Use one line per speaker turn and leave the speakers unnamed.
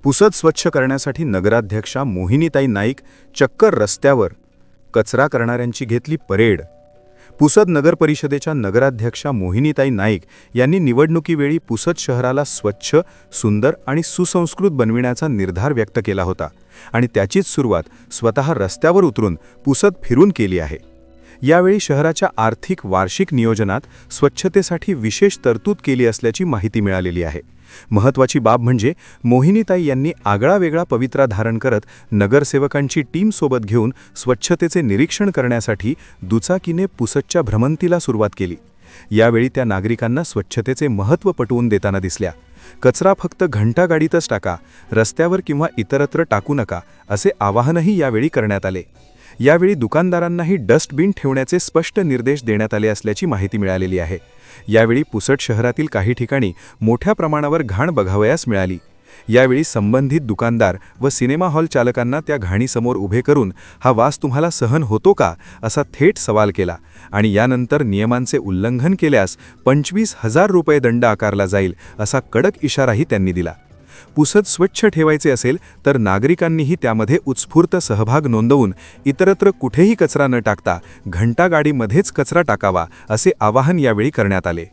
पुसद स्वच्छ करण्यासाठी नगराध्यक्षा मोहिनीताई नाईक चक्क रस्त्यावर कचरा करणाऱ्यांची घेतली परेड. पुसद नगर परिषदेच्या नगराध्यक्षा मोहिनीताई नाईक यांनी निवडणुकीवेळी पुसद शहराला स्वच्छ, सुंदर आणि सुसंस्कृत बनविण्याचा निर्धार व्यक्त केला होता आणि त्याचीच सुरुवात स्वतः रस्त्यावर उतरून पुसद फिरून केली आहे. यावेळी शहराच्या आर्थिक वार्षिक नियोजनात स्वच्छतेसाठी विशेष तरतूद केली असल्याची माहिती मिळालेली आहे. महत्त्वाची बाब म्हणजे मोहिनीताई यांनी आगळावेगळा पवित्रा धारण करत नगरसेवकांची टीम सोबत घेऊन स्वच्छतेचे निरीक्षण करण्यासाठी दुचाकीने पुसदच्या भ्रमंतीला सुरुवात केली. यावेळी त्या नागरिकांना स्वच्छतेचे महत्त्व पटवून देताना दिसल्या. कचरा फक्त घंटागाडीतच टाका, रस्त्यावर किंवा इतरत्र टाकू नका, असे आवाहनही यावेळी करण्यात आले. यावेळी दुकानदारांनाही डस्टबिन ठेवण्याचे स्पष्ट निर्देश देण्यात आले असल्याची माहिती मिळालेली आहे. यावेळी पुसद शहरातील काही ठिकाणी मोठ्या प्रमाणावर घाण बघावयास मिळाली. यावेळी संबंधित दुकानदार व सिनेमा हॉल चालकांना त्या घाणीसमोर उभे करून हा वास तुम्हाला सहन होतो का असा थेट सवाल केला आणि यानंतर नियमांचे उल्लंघन केल्यास 25,000 रुपये दंड आकारला जाईल असा कडक इशाराही त्यांनी दिला. पुसद स्वच्छ ठेवायचे असेल तर नागरिकांनीही त्यामध्ये उत्स्फूर्त सहभाग नोंदवून इतरत्र कुठेही कचरा न टाकता घंटागाडीमध्येच कचरा टाकावा असे आवाहन यावेळी करण्यात आले.